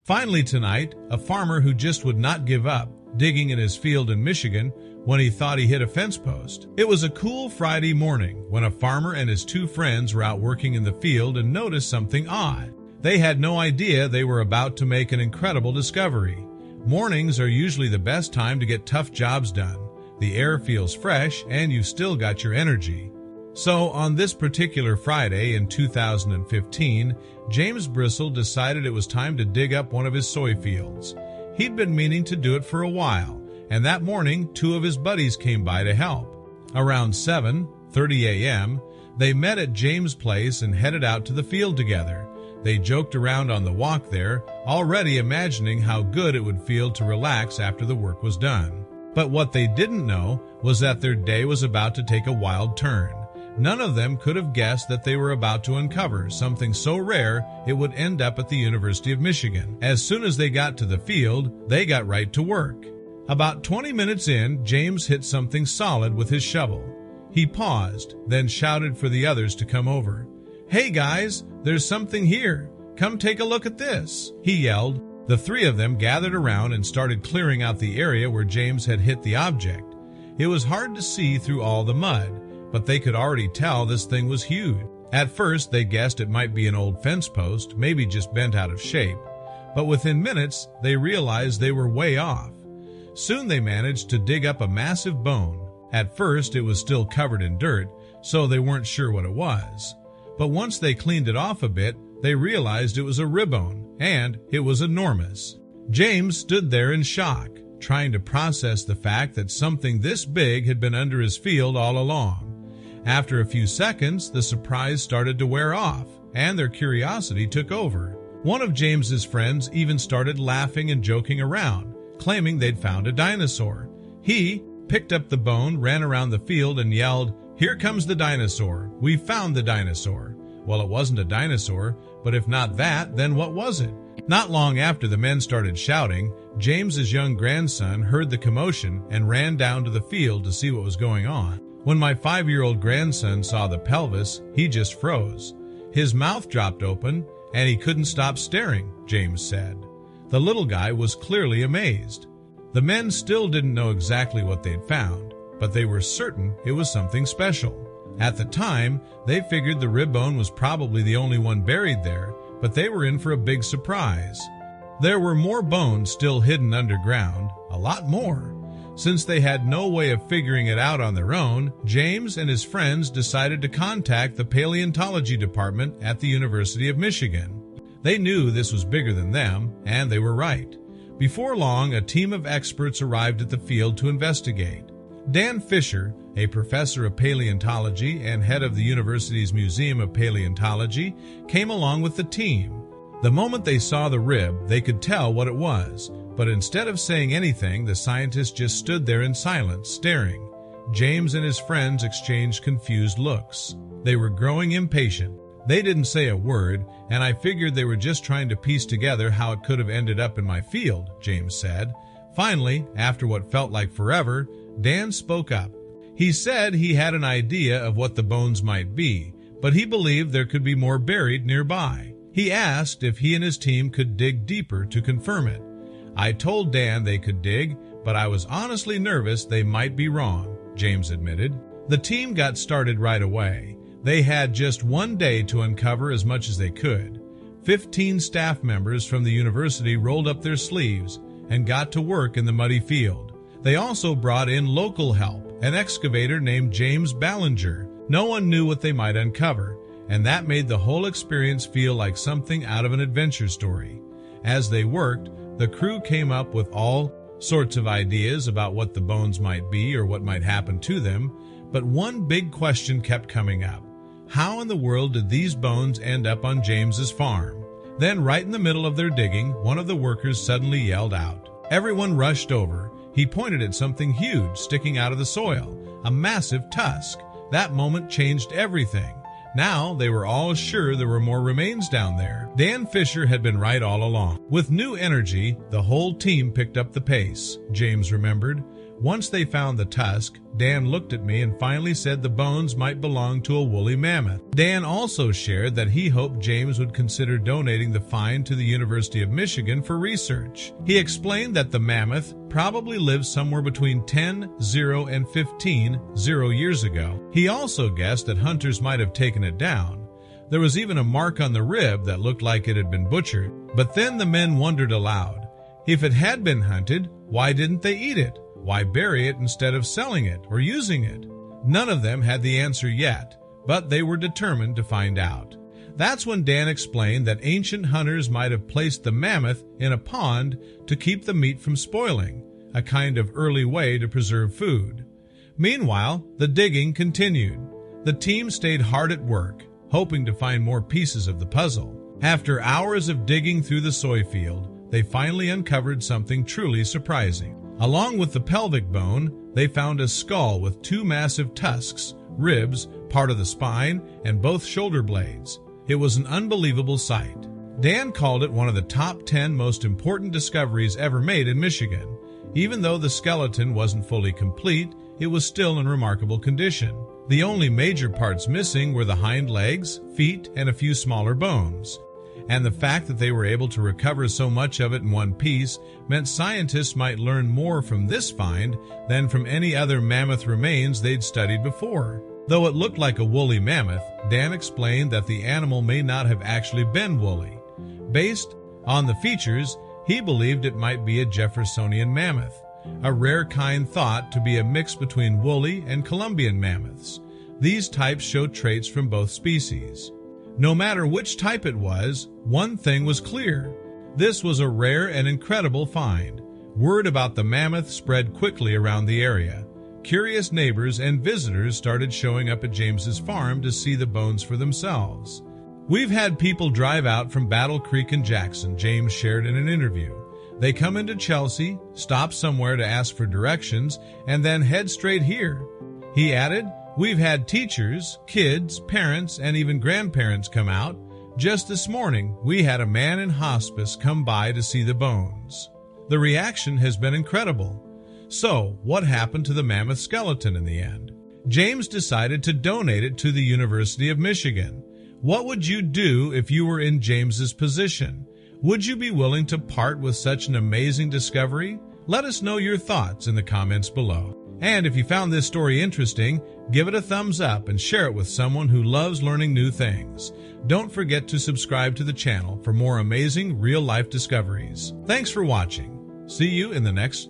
Finally tonight, a farmer who just would not give up, digging in his field in Michigan when he thought he hit a fence post. It was a cool Friday morning when a farmer and his two friends were out working in the field and noticed something odd. They had no idea they were about to make an incredible discovery. Mornings are usually the best time to get tough jobs done. The air feels fresh and you've still got your energy. So on this particular Friday in 2015, James Bristol decided it was time to dig up one of his soy fields. He'd been meaning to do it for a while, and that morning two of his buddies came by to help. Around 7:30 a.m., they met at James' place and headed out to the field together. They joked around on the walk there, already imagining how good it would feel to relax after the work was done. But what they didn't know was that their day was about to take a wild turn. None of them could have guessed that they were about to uncover something so rare it would end up at the University of Michigan. As soon as they got to the field, they got right to work. About 20 minutes in, James hit something solid with his shovel. He paused, then shouted for the others to come over. "Hey guys, there's something here. Come take a look at this," he yelled. The three of them gathered around and started clearing out the area where James had hit the object. It was hard to see through all the mud, but they could already tell this thing was huge. At first, they guessed it might be an old fence post, maybe just bent out of shape. But within minutes, they realized they were way off. Soon they managed to dig up a massive bone. At first, it was still covered in dirt, so they weren't sure what it was. But once they cleaned it off a bit, they realized it was a ribbone, and it was enormous. James stood there in shock, trying to process the fact that something this big had been under his field all along. After a few seconds, the surprise started to wear off, and their curiosity took over. One of James's friends even started laughing and joking around, claiming they'd found a dinosaur. He picked up the bone, ran around the field, and yelled, "Here comes the dinosaur! We found the dinosaur!" Well, it wasn't a dinosaur, but if not that, then what was it? Not long after the men started shouting, James's young grandson heard the commotion and ran down to the field to see what was going on. When my 5-year-old grandson saw the pelvis, he just froze. His mouth dropped open, and he couldn't stop staring, James said. The little guy was clearly amazed. The men still didn't know exactly what they'd found, but they were certain it was something special. At the time, they figured the rib bone was probably the only one buried there, but they were in for a big surprise. There were more bones still hidden underground, a lot more. Since they had no way of figuring it out on their own, James and his friends decided to contact the paleontology department at the University of Michigan. They knew this was bigger than them, and they were right. Before long, a team of experts arrived at the field to investigate. Dan Fisher, a professor of paleontology and head of the university's Museum of Paleontology, came along with the team. The moment they saw the rib, they could tell what it was, but instead of saying anything, the scientists just stood there in silence, staring. James and his friends exchanged confused looks. They were growing impatient. They didn't say a word, and I figured they were just trying to piece together how it could have ended up in my field, James said. Finally, after what felt like forever, Dan spoke up. He said he had an idea of what the bones might be, but he believed there could be more buried nearby. He asked if he and his team could dig deeper to confirm it. I told Dan they could dig, but I was honestly nervous they might be wrong, James admitted. The team got started right away. They had just one day to uncover as much as they could. 15 staff members from the university rolled up their sleeves and got to work in the muddy field. They also brought in local help, an excavator named James Ballinger. No one knew what they might uncover, and that made the whole experience feel like something out of an adventure story. As they worked, the crew came up with all sorts of ideas about what the bones might be or what might happen to them, but one big question kept coming up. How in the world did these bones end up on James's farm? Then, right in the middle of their digging, one of the workers suddenly yelled out. Everyone rushed over. He pointed at something huge sticking out of the soil, a massive tusk. That moment changed everything. Now they were all sure there were more remains down there. Dan Fisher had been right all along. With new energy, the whole team picked up the pace, James remembered. Once they found the tusk, Dan looked at me and finally said the bones might belong to a woolly mammoth. Dan also shared that he hoped James would consider donating the find to the University of Michigan for research. He explained that the mammoth probably lived somewhere between 10,000 and 15,000 years ago. He also guessed that hunters might have taken it down. There was even a mark on the rib that looked like it had been butchered. But then the men wondered aloud, if it had been hunted, why didn't they eat it? Why bury it instead of selling it or using it? None of them had the answer yet, but they were determined to find out. That's when Dan explained that ancient hunters might have placed the mammoth in a pond to keep the meat from spoiling, a kind of early way to preserve food. Meanwhile, the digging continued. The team stayed hard at work, hoping to find more pieces of the puzzle. After hours of digging through the soy field, they finally uncovered something truly surprising. Along with the pelvic bone, they found a skull with 2 massive tusks, ribs, part of the spine, and both shoulder blades. It was an unbelievable sight. Dan called it one of the top 10 most important discoveries ever made in Michigan. Even though the skeleton wasn't fully complete, it was still in remarkable condition. The only major parts missing were the hind legs, feet, and a few smaller bones. And the fact that they were able to recover so much of it in one piece meant scientists might learn more from this find than from any other mammoth remains they'd studied before. Though it looked like a woolly mammoth, Dan explained that the animal may not have actually been woolly. Based on the features, he believed it might be a Jeffersonian mammoth, a rare kind thought to be a mix between woolly and Columbian mammoths. These types show traits from both species. No matter which type it was, one thing was clear. This was a rare and incredible find. Word about the mammoth spread quickly around the area. Curious neighbors and visitors started showing up at James's farm to see the bones for themselves. We've had people drive out from Battle Creek and Jackson, James shared in an interview. They come into Chelsea, stop somewhere to ask for directions, and then head straight here. He added, we've had teachers, kids, parents, and even grandparents come out. Just this morning, we had a man in hospice come by to see the bones. The reaction has been incredible. So, what happened to the mammoth skeleton in the end? James decided to donate it to the University of Michigan. What would you do if you were in James's position? Would you be willing to part with such an amazing discovery? Let us know your thoughts in the comments below. And if you found this story interesting, give it a thumbs up and share it with someone who loves learning new things. Don't forget to subscribe to the channel for more amazing real-life discoveries. Thanks for watching. See you in the next